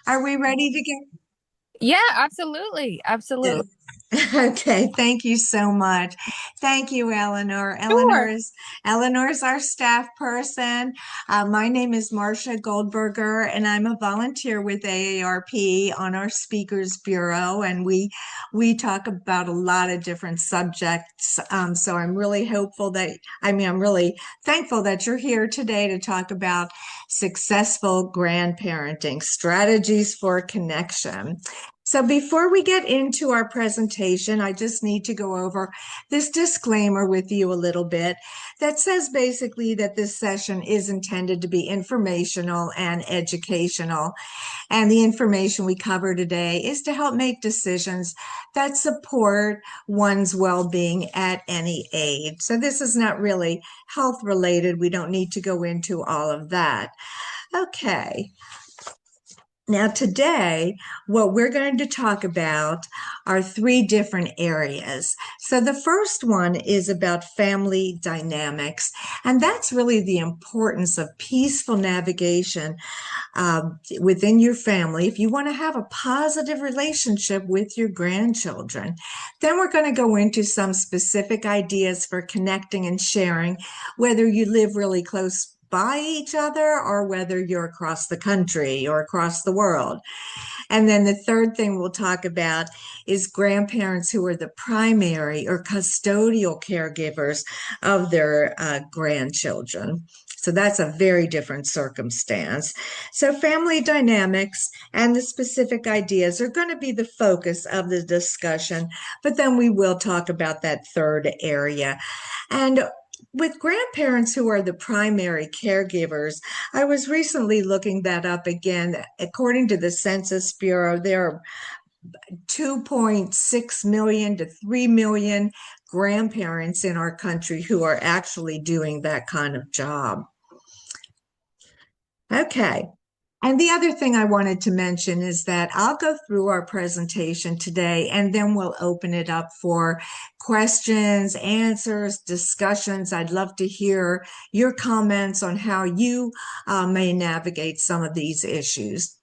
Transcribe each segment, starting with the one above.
Are we ready to get? Yeah, absolutely. Absolutely. Okay, thank you so much. Thank you, Eleanor. Sure. Eleanor's our staff person. My name is Marcia Goldberger, and I'm a volunteer with AARP on our Speakers Bureau, and we talk about a lot of different subjects. So I'm really I'm really thankful that you're here today to talk about successful grandparenting strategies for connection. So before we get into our presentation, I just need to go over this disclaimer with you a little bit that says basically that this session is intended to be informational and educational. And the information we cover today is to help make decisions that support one's well-being at any age. So this is not really health related. We don't need to go into all of that. Okay. Now, today, what we're going to talk about are three different areas. So, the first one is about family dynamics, and that's really the importance of peaceful navigation within your family. If you want to have a positive relationship with your grandchildren, then we're going to go into some specific ideas for connecting and sharing, whether you live really close by each other or whether you're across the country or across the world. And then the third thing we'll talk about is grandparents who are the primary or custodial caregivers of their grandchildren. So that's a very different circumstance. So, family dynamics and the specific ideas are going to be the focus of the discussion, but then we will talk about that third area. And with grandparents who are the primary caregivers, I was recently looking that up again. According to the Census Bureau, there are 2.6 million to 3 million grandparents in our country who are actually doing that kind of job. Okay. And the other thing I wanted to mention is that I'll go through our presentation today and then we'll open it up for questions, answers, discussions. I'd love to hear your comments on how you may navigate some of these issues.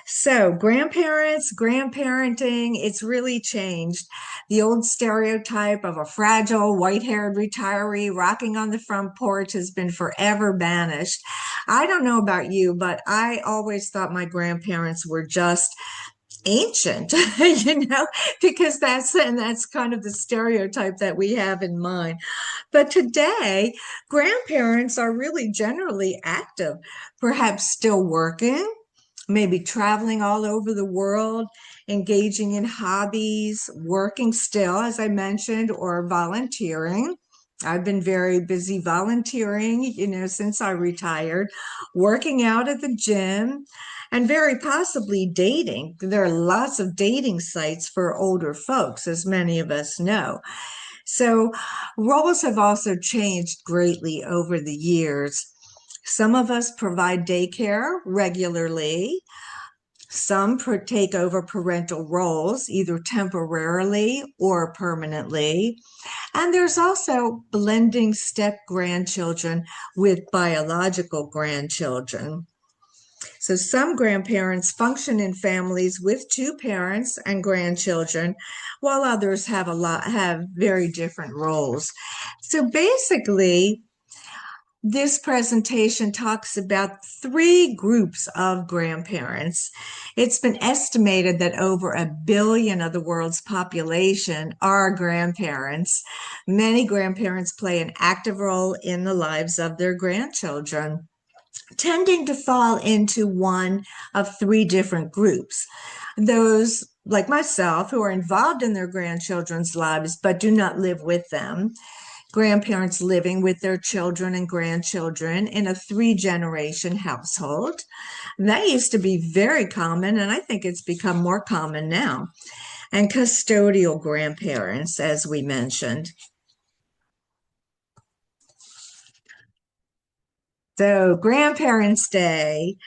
So, grandparenting, it's really changed. The old stereotype of a fragile, white haired retiree rocking on the front porch has been forever banished. I don't know about you, but I always thought my grandparents were just ancient, because that's kind of the stereotype that we have in mind. But today, grandparents are really generally active, perhaps still working, maybe traveling all over the world, engaging in hobbies, working still, as I mentioned, or volunteering. I've been very busy volunteering, since I retired, working out at the gym, and very possibly dating. There are lots of dating sites for older folks, as many of us know. So roles have also changed greatly over the years. Some of us provide daycare regularly. Some take over parental roles, either temporarily or permanently. And there's also blending step grandchildren with biological grandchildren. So some grandparents function in families with two parents and grandchildren, while others have very different roles. So basically, this presentation talks about three groups of grandparents. It's been estimated that over 1 billion of the world's population are grandparents. Many grandparents play an active role in the lives of their grandchildren, tending to fall into one of three different groups. Those like myself who are involved in their grandchildren's lives but do not live with them, grandparents living with their children and grandchildren in a three-generation household. That used to be very common, and I think it's become more common now. And custodial grandparents, as we mentioned. So, Grandparents' Day.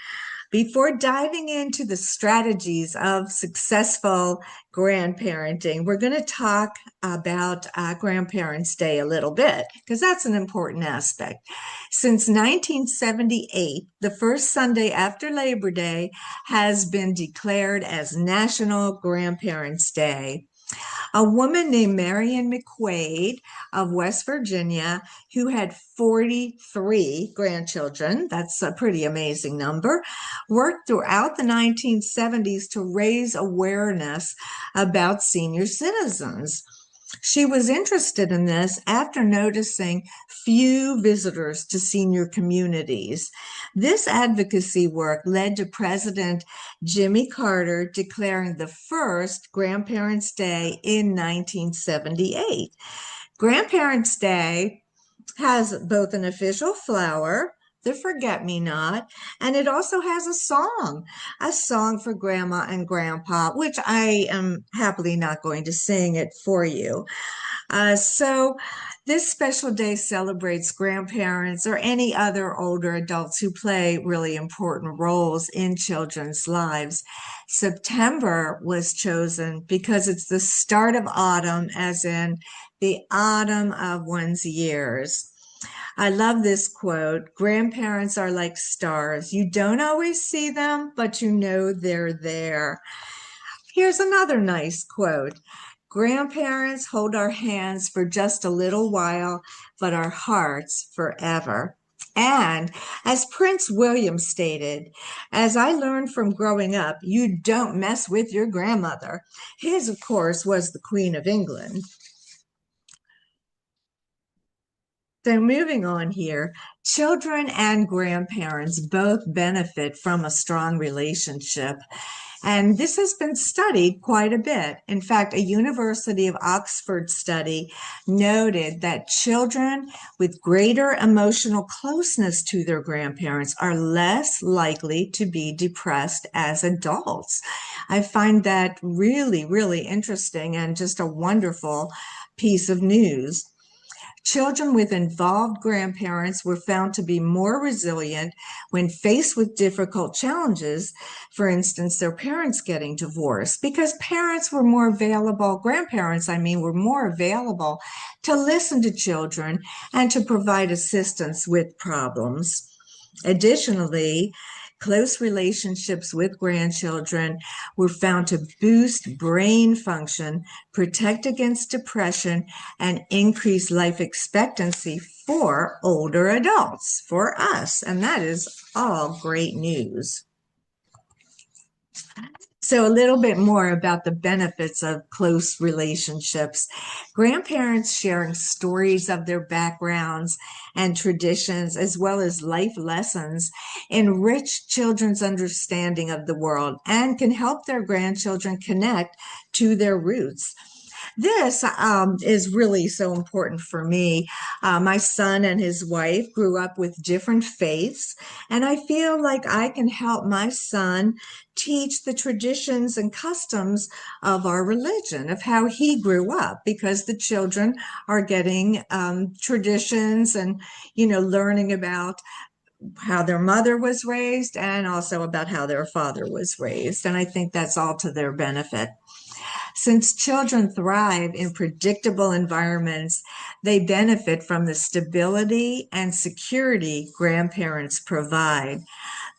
Before diving into the strategies of successful grandparenting, we're going to talk about Grandparents' Day a little bit because that's an important aspect. Since 1978, the first Sunday after Labor Day has been declared as National Grandparents' Day. A woman named Marion McQuaid of West Virginia, who had 43 grandchildren, that's a pretty amazing number, worked throughout the 1970s to raise awareness about senior citizens. She was interested in this after noticing few visitors to senior communities. This advocacy work led to President Jimmy Carter declaring the first Grandparents' Day in 1978. Grandparents' Day has both an official flower, the forget-me-not, and it also has a song for Grandma and Grandpa, which I am happily not going to sing it for you. So this special day celebrates grandparents or any other older adults who play really important roles in children's lives. September was chosen because it's the start of autumn, as in the autumn of one's years. I love this quote. Grandparents are like stars. You don't always see them, but you know they're there. Here's another nice quote. Grandparents hold our hands for just a little while, but our hearts forever. And as Prince William stated, as I learned from growing up, you don't mess with your grandmother. His, of course, was the Queen of England. So moving on here, children and grandparents both benefit from a strong relationship. And this has been studied quite a bit. In fact, a University of Oxford study noted that children with greater emotional closeness to their grandparents are less likely to be depressed as adults. I find that really, really interesting and just a wonderful piece of news. Children with involved grandparents were found to be more resilient when faced with difficult challenges, for instance, their parents getting divorced, because parents were more available, grandparents, I mean, were more available to listen to children and to provide assistance with problems. Additionally, close relationships with grandchildren were found to boost brain function, protect against depression, and increase life expectancy for older adults, for us. And that is all great news. So, a little bit more about the benefits of close relationships. Grandparents sharing stories of their backgrounds and traditions, as well as life lessons, enrich children's understanding of the world and can help their grandchildren connect to their roots. This is really so important for me. My son and his wife grew up with different faiths, and I feel like I can help my son teach the traditions and customs of our religion, of how he grew up, because the children are getting traditions and, learning about how their mother was raised and also about how their father was raised. And I think that's all to their benefit. Since children thrive in predictable environments, they benefit from the stability and security grandparents provide.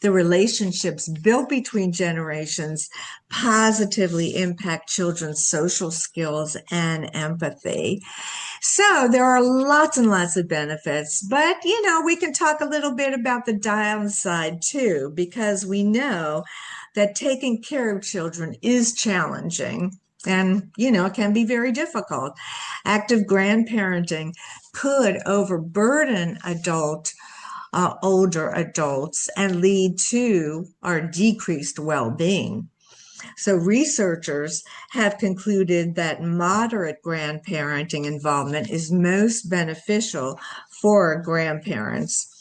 The relationships built between generations positively impact children's social skills and empathy. So there are lots and lots of benefits, but we can talk a little bit about the downside too, because we know that taking care of children is challenging. And, it can be very difficult. Active grandparenting could overburden older adults and lead to our decreased well-being. So researchers have concluded that moderate grandparenting involvement is most beneficial for grandparents.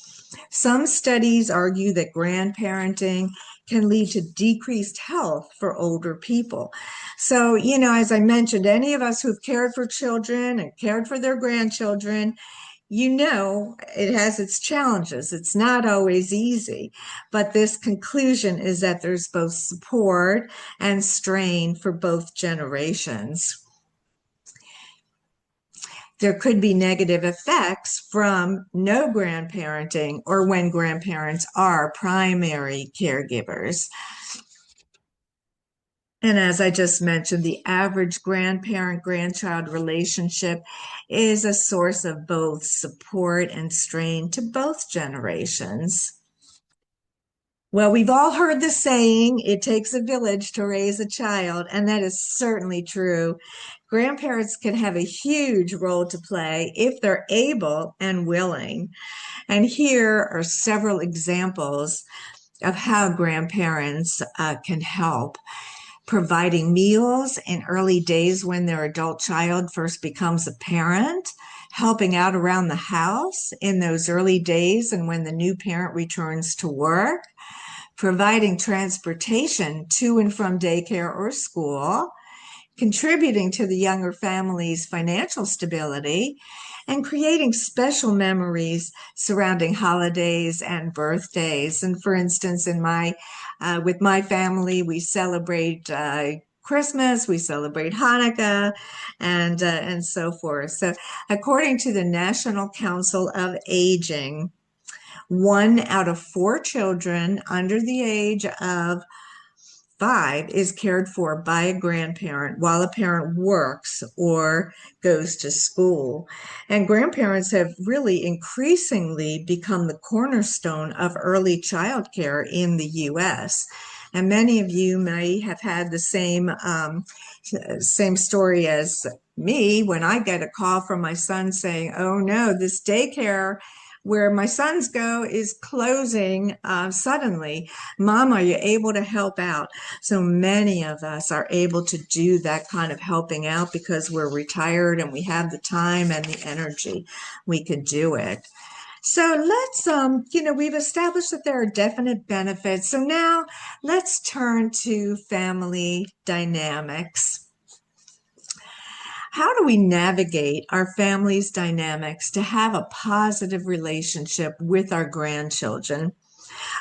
Some studies argue that grandparenting can lead to decreased health for older people. So, as I mentioned, any of us who've cared for children and cared for their grandchildren, it has its challenges. It's not always easy, but this conclusion is that there's both support and strain for both generations. There could be negative effects from no grandparenting or when grandparents are primary caregivers. And as I just mentioned, the average grandparent grandchild relationship is a source of both support and strain to both generations. Well, we've all heard the saying, it takes a village to raise a child, and that is certainly true. Grandparents can have a huge role to play if they're able and willing. And here are several examples of how grandparents can help. Providing meals in early days when their adult child first becomes a parent, helping out around the house in those early days and when the new parent returns to work, providing transportation to and from daycare or school, contributing to the younger family's financial stability, and creating special memories surrounding holidays and birthdays. And for instance, with my family, we celebrate Christmas, we celebrate Hanukkah, and so forth. So, according to the National Council of Aging, 1 out of 4 children under the age of 5 is cared for by a grandparent while a parent works or goes to school. And grandparents have really increasingly become the cornerstone of early child care in the US. And many of you may have had the same story as me when I get a call from my son saying, oh no, this daycare where my sons go is closing suddenly. Mom, are you able to help out? So many of us are able to do that kind of helping out because we're retired and we have the time and the energy. We could do it. So we've established that there are definite benefits. So now let's turn to family dynamics. How do we navigate our family's dynamics to have a positive relationship with our grandchildren?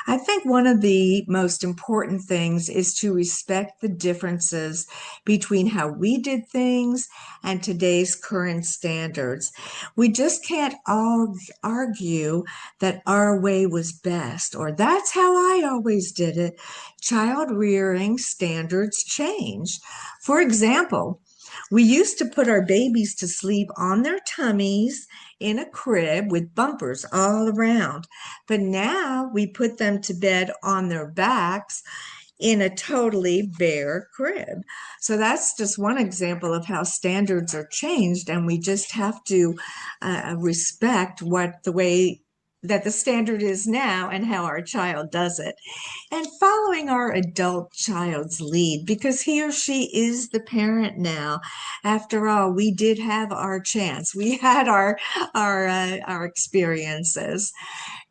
I think one of the most important things is to respect the differences between how we did things and today's current standards. We just can't all argue that our way was best or that's how I always did it. Child rearing standards change. For example, we used to put our babies to sleep on their tummies in a crib with bumpers all around. But now we put them to bed on their backs in a totally bare crib. So that's just one example of how standards are changed, and we just have to respect what the way that the standard is now and how our child does it. And following our adult child's lead, because he or she is the parent now. After all, we did have our chance. We had our experiences.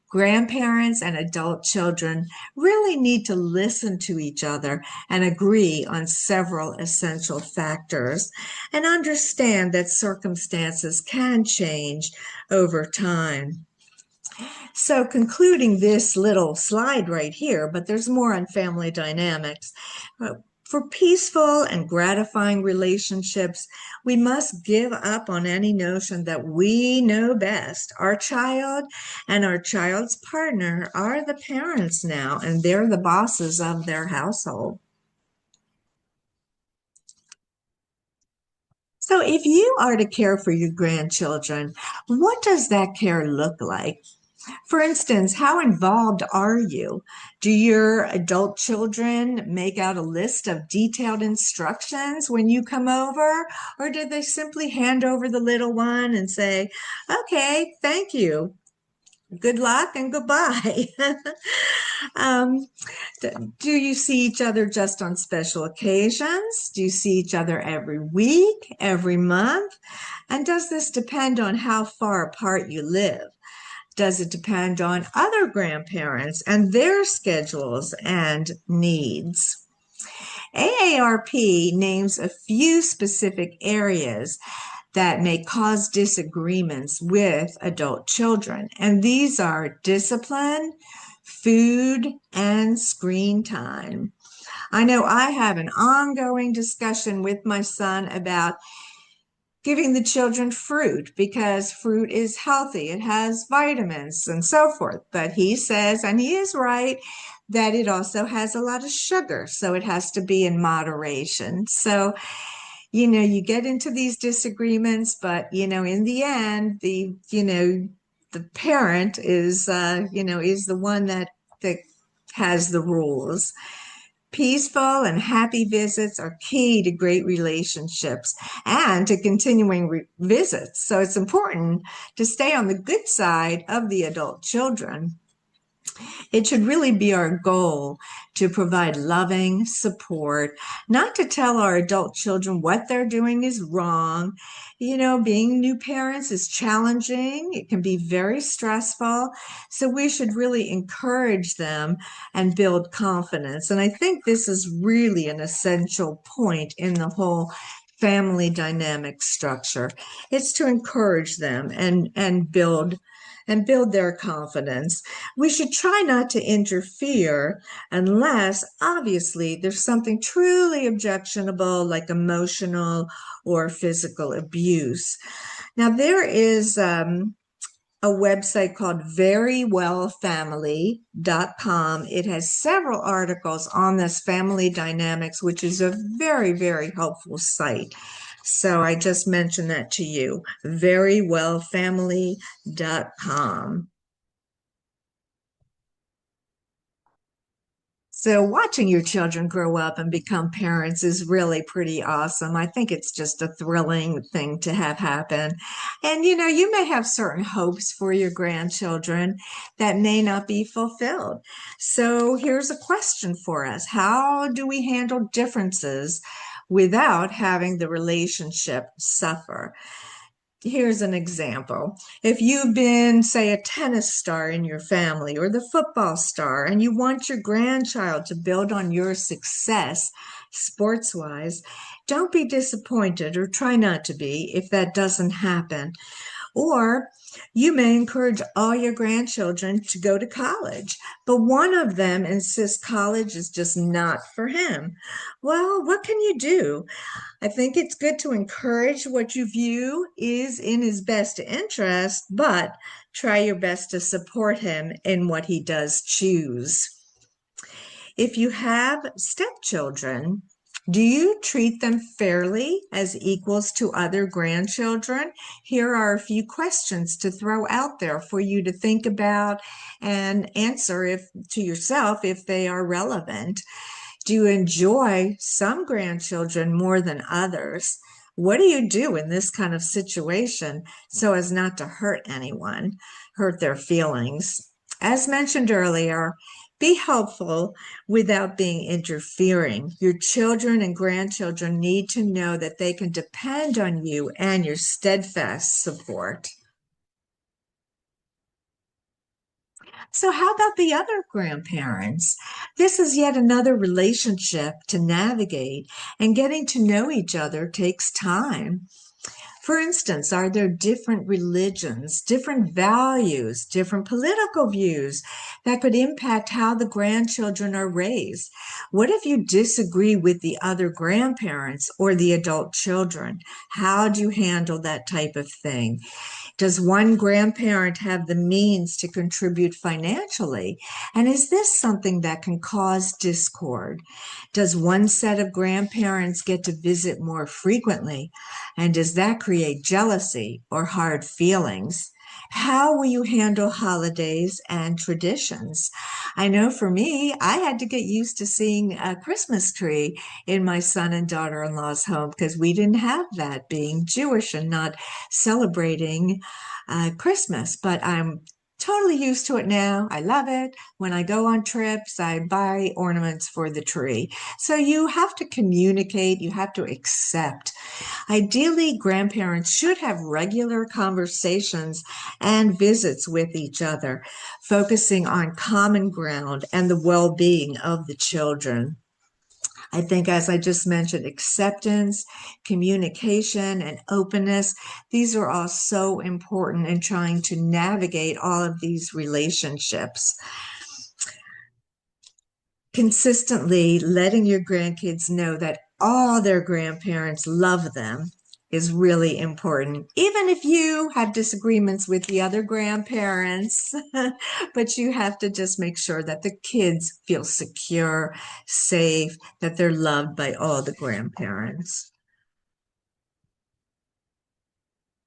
Grandparents and adult children really need to listen to each other and agree on several essential factors and understand that circumstances can change over time. So concluding this little slide right here, but there's more on family dynamics. For peaceful and gratifying relationships, we must give up on any notion that we know best. Our child and our child's partner are the parents now, and they're the bosses of their household. So if you are to care for your grandchildren, what does that care look like? For instance, how involved are you? Do your adult children make out a list of detailed instructions when you come over? Or do they simply hand over the little one and say, okay, thank you, good luck and goodbye? um, do you see each other just on special occasions? Do you see each other every week, every month? And does this depend on how far apart you live? Does it depend on other grandparents and their schedules and needs? AARP names a few specific areas that may cause disagreements with adult children. And these are discipline, food, and screen time. I know I have an ongoing discussion with my son about giving the children fruit because fruit is healthy. It has vitamins and so forth. But he says, and he is right, that it also has a lot of sugar. So it has to be in moderation. So, you get into these disagreements, but, in the end, the parent is the one that has the rules. Peaceful and happy visits are key to great relationships and to continuing visits. So it's important to stay on the good side of the adult children. It should really be our goal to provide loving support, not to tell our adult children what they're doing is wrong. Being new parents is challenging. It can be very stressful. So we should really encourage them and build confidence. And I think this is really an essential point in the whole family dynamic structure. It's to encourage them and build their confidence. We should try not to interfere unless, obviously, there's something truly objectionable, like emotional or physical abuse. Now, there is a website called verywellfamily.com. It has several articles on this family dynamics, which is a very, very helpful site. So I just mentioned that to you, verywellfamily.com. So watching your children grow up and become parents is really pretty awesome. I think it's just a thrilling thing to have happen. And you may have certain hopes for your grandchildren that may not be fulfilled. So here's a question for us. How do we handle differences without having the relationship suffer? Here's an example. If you've been, say, a tennis star in your family or the football star, and you want your grandchild to build on your success sports wise, don't be disappointed or try not to be if that doesn't happen. Or you may encourage all your grandchildren to go to college, but one of them insists college is just not for him. Well, what can you do? I think it's good to encourage what you view is in his best interest, but try your best to support him in what he does choose. If you have stepchildren, do you treat them fairly as equals to other grandchildren? Here are a few questions to throw out there for you to think about and answer to yourself if they are relevant. Do you enjoy some grandchildren more than others? What do you do in this kind of situation so as not to hurt anyone, hurt their feelings? As mentioned earlier, be helpful without being interfering. Your children and grandchildren need to know that they can depend on you and your steadfast support. So, how about the other grandparents? This is yet another relationship to navigate, and getting to know each other takes time. For instance, are there different religions, different values, different political views that could impact how the grandchildren are raised? What if you disagree with the other grandparents or the adult children? How do you handle that type of thing? Does one grandparent have the means to contribute financially? And is this something that can cause discord? Does one set of grandparents get to visit more frequently? And does that create jealousy or hard feelings? How will you handle holidays and traditions? I know for me, I had to get used to seeing a Christmas tree in my son and daughter-in-law's home because we didn't have that, being Jewish and not celebrating Christmas. But I'm totally used to it now. I love it. When I go on trips, I buy ornaments for the tree. So you have to communicate, you have to accept. Ideally, grandparents should have regular conversations and visits with each other, focusing on common ground and the well-being of the children. I think, as I just mentioned, acceptance, communication, and openness, these are all so important in trying to navigate all of these relationships. Consistently letting your grandkids know that all their grandparents love them is really important. Even if you have disagreements with the other grandparents, but you have to just make sure that the kids feel secure, safe, that they're loved by all the grandparents.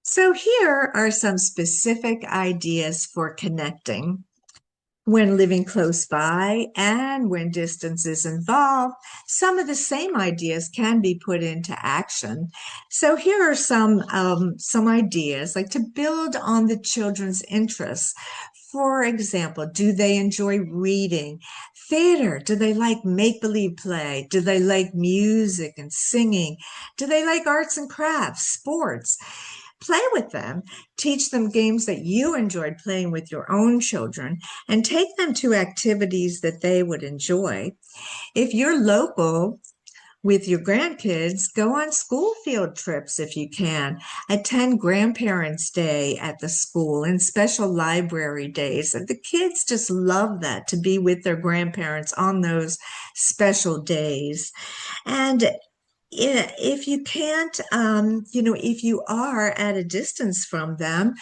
So here are some specific ideas for connecting. When living close by and when distance is involved, some of the same ideas can be put into action. So here are some ideas, like to build on the children's interests. For example, do they enjoy reading? Theater? Do they like make-believe play? Do they like music and singing? Do they like arts and crafts, sports? Play with them, teach them games that you enjoyed playing with your own children, and take them to activities that they would enjoy. If you're local with your grandkids, go on school field trips if you can. Attend Grandparents' Day at the school and special library days. And the kids just love that, to be with their grandparents on those special days. And yeah, if you can't, if you are at a distance from them,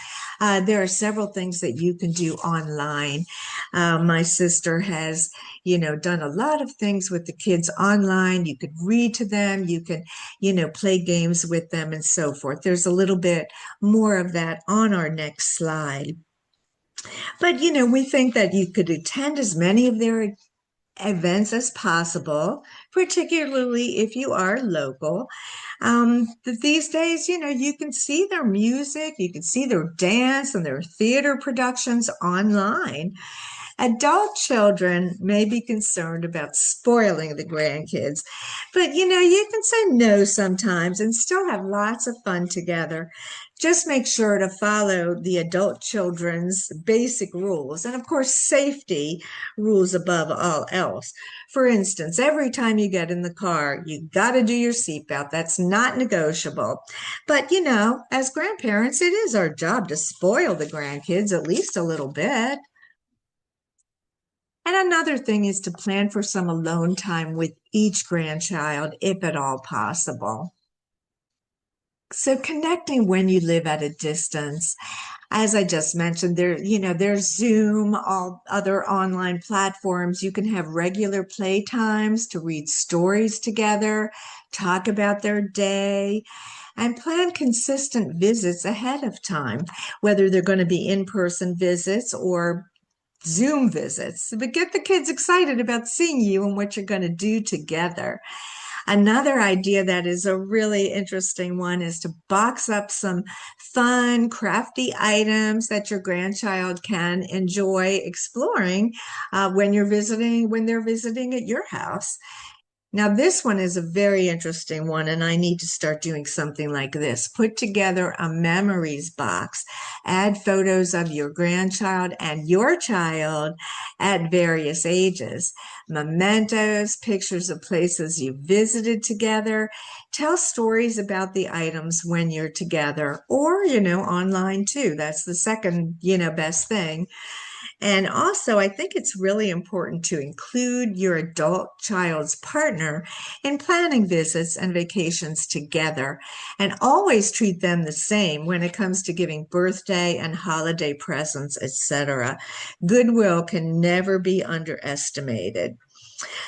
there are several things that you can do online. My sister has, done a lot of things with the kids online. You could read to them, you can, play games with them and so forth. There's a little bit more of that on our next slide. But, we think that you could attend as many of their events as possible, particularly if you are local. These days, you can see their music, you can see their dance and their theater productions online. Adult children may be concerned about spoiling the grandkids, but you can say no sometimes and still have lots of fun together. Just make sure to follow the adult children's basic rules, and of course, safety rules above all else. For instance, every time you get in the car, you got to do your seatbelt. That's not negotiable. But as grandparents, it is our job to spoil the grandkids at least a little bit. And another thing is to plan for some alone time with each grandchild, if at all possible. So connecting when you live at a distance, as I just mentioned, there's Zoom, all other online platforms. You can have regular play times to read stories together, talk about their day, and plan consistent visits ahead of time, whether they're going to be in-person visits or Zoom visits, but get the kids excited about seeing you and what you're going to do together. Another idea that is a really interesting one is to box up some fun, crafty items that your grandchild can enjoy exploring when they're visiting at your house. Now, this one is a very interesting one, and I need to start doing something like this. Put together a memories box, add photos of your grandchild and your child at various ages, mementos, pictures of places you visited together. Tell stories about the items when you're together, or, online too. That's the second, best thing. And also, I think it's really important to include your adult child's partner in planning visits and vacations together, and always treat them the same when it comes to giving birthday and holiday presents, etc. Goodwill can never be underestimated.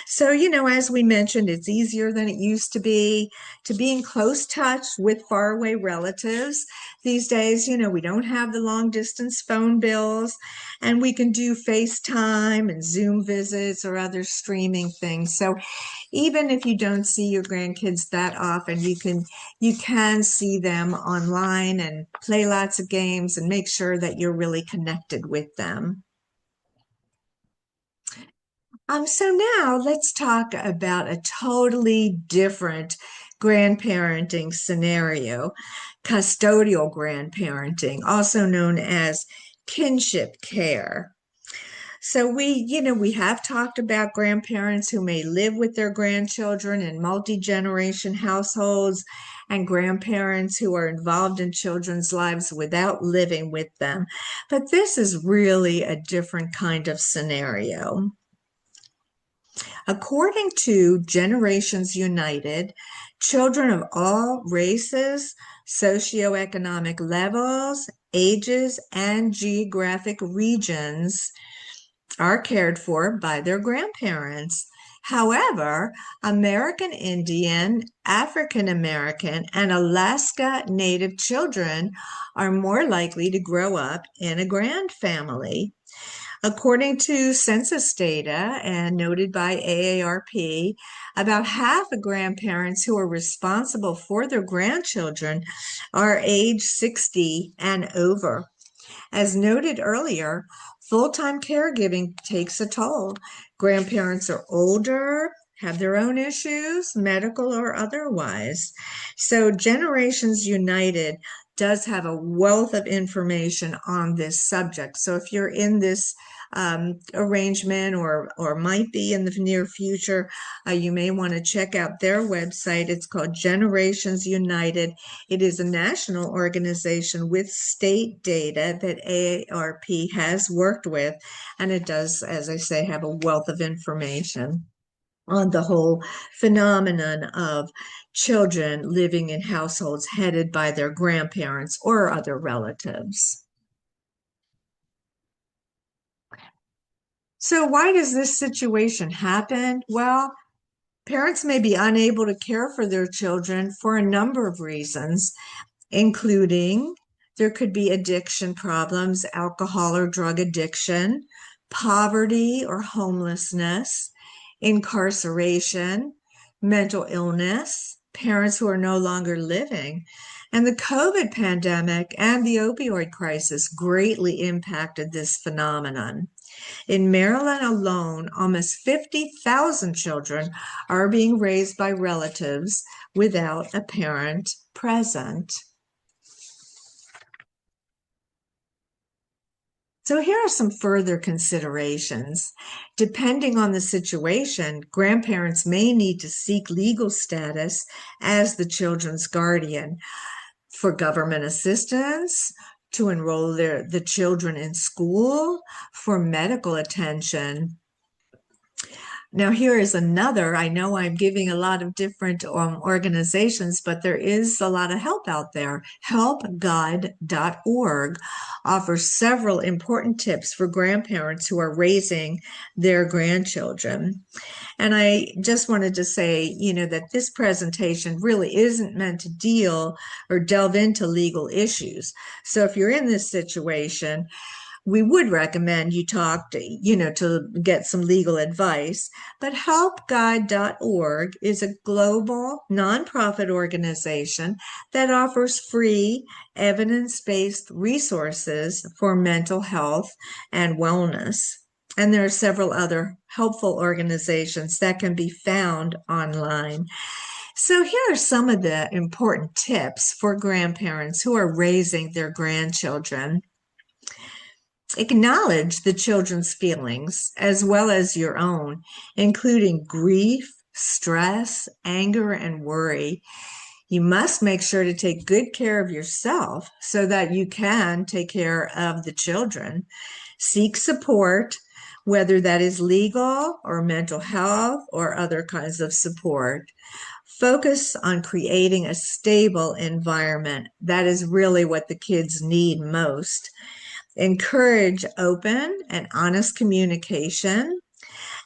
So, as we mentioned, it's easier than it used to be in close touch with faraway relatives. These days, we don't have the long distance phone bills, and we can do FaceTime and Zoom visits or other streaming things. So even if you don't see your grandkids that often, you can see them online and play lots of games and make sure that you're really connected with them. So now let's talk about a totally different grandparenting scenario, custodial grandparenting, also known as kinship care. So we have talked about grandparents who may live with their grandchildren in multi-generation households and grandparents who are involved in children's lives without living with them. But this is really a different kind of scenario. According to Generations United, children of all races, socioeconomic levels, ages, and geographic regions are cared for by their grandparents. However, American Indian, African American, and Alaska Native children are more likely to grow up in a grand family. According to census data and noted by AARP, about half of grandparents who are responsible for their grandchildren are age 60 and over. As noted earlier, full-time caregiving takes a toll. Grandparents are older, have their own issues, medical or otherwise. So Generations United does have a wealth of information on this subject. So if you're in this arrangement or might be in the near future, you may want to check out their website. It's called Generations United. It is a national organization with state data that AARP has worked with, and it does, as I say, have a wealth of information on the whole phenomenon of children living in households headed by their grandparents or other relatives. So why does this situation happen? Well, parents may be unable to care for their children for a number of reasons, including there could be addiction problems, alcohol or drug addiction, poverty or homelessness, incarceration, mental illness, parents who are no longer living. And the COVID pandemic and the opioid crisis greatly impacted this phenomenon. In Maryland alone, almost 50,000 children are being raised by relatives without a parent present. So here are some further considerations. Depending on the situation, grandparents may need to seek legal status as the children's guardian for government assistance, to enroll the children in school, for medical attention. Now, here is another. I know I'm giving a lot of different organizations, but there is a lot of help out there. Helpguide.org offers several important tips for grandparents who are raising their grandchildren. And I just wanted to say, that this presentation really isn't meant to deal or delve into legal issues. So if you're in this situation, we would recommend you talk to get some legal advice. But helpguide.org is a global nonprofit organization that offers free evidence-based resources for mental health and wellness. And there are several other helpful organizations that can be found online. So here are some of the important tips for grandparents who are raising their grandchildren. Acknowledge the children's feelings as well as your own, including grief, stress, anger, and worry. You must make sure to take good care of yourself so that you can take care of the children. Seek support, whether that is legal or mental health or other kinds of support. Focus on creating a stable environment. That is really what the kids need most. Encourage open and honest communication,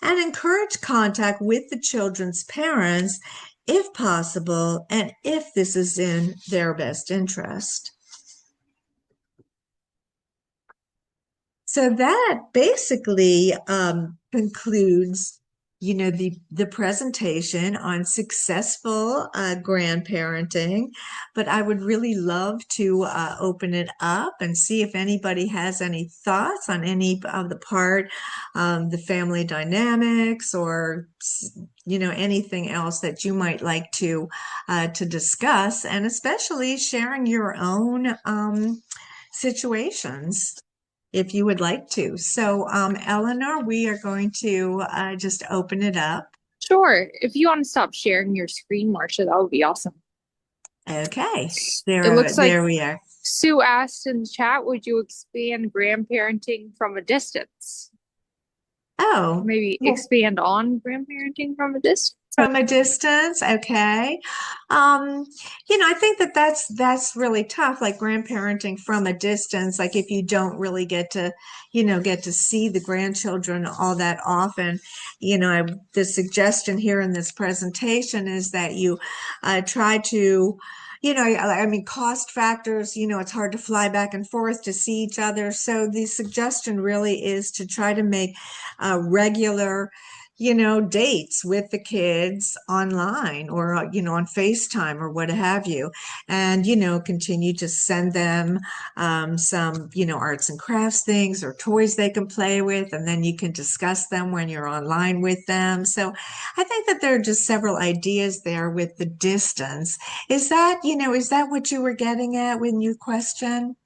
and encourage contact with the children's parents if possible and if this is in their best interest. So that basically concludes the presentation on successful grandparenting, but I would really love to open it up and see if anybody has any thoughts on any of the the family dynamics, or anything else that you might like to discuss, and especially sharing your own situations. if you would like to. So, Eleanor, we are going to just open it up. Sure. If you want to stop sharing your screen, Marcia, that would be awesome. Okay, It looks like there we are. Sue asked in the chat, would you expand grandparenting from a distance? Oh, Maybe well, expand on grandparenting from a distance? from a distance, okay. Um, I think that that's really tough, like grandparenting from a distance, like if you don't really get to see the grandchildren all that often. The suggestion here in this presentation is that you try to I mean, cost factors, it's hard to fly back and forth to see each other. So the suggestion really is to try to make regular dates with the kids online or, on FaceTime or what have you. And, continue to send them some, arts and crafts things or toys they can play with. And then you can discuss them when you're online with them. So I think that there are just several ideas there with the distance. Is that what you were getting at when you question?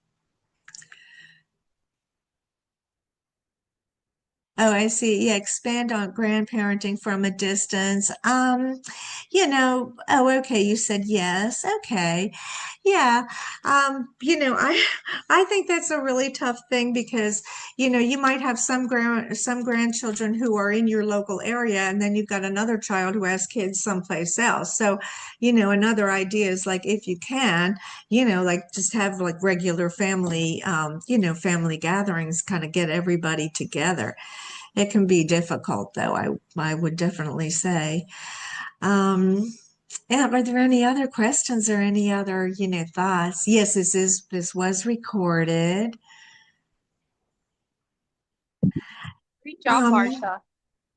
Oh, I see. Yeah, expand on grandparenting from a distance. Oh, okay, you said yes. Okay. Yeah. I think that's a really tough thing because, you might have some grandchildren who are in your local area, and then you've got another child who has kids someplace else. So, another idea is like if you can, like just have like regular family, family gatherings, kind of get everybody together. It can be difficult, though, I would definitely say. Um, yeah, are there any other questions or any other, thoughts? Yes, this was recorded. Great job, Um, Marcia.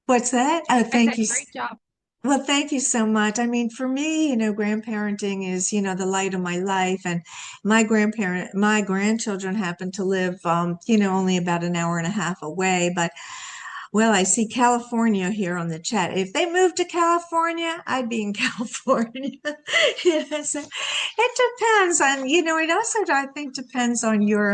what's that? Oh, I thank said, you. great job. Well, thank you so much. I mean, for me, grandparenting is, the light of my life. And my grandchildren happen to live, only about an hour and a half away. But well, I see California here on the chat. If they moved to California, I'd be in California. So it depends on, it also, I think, depends on your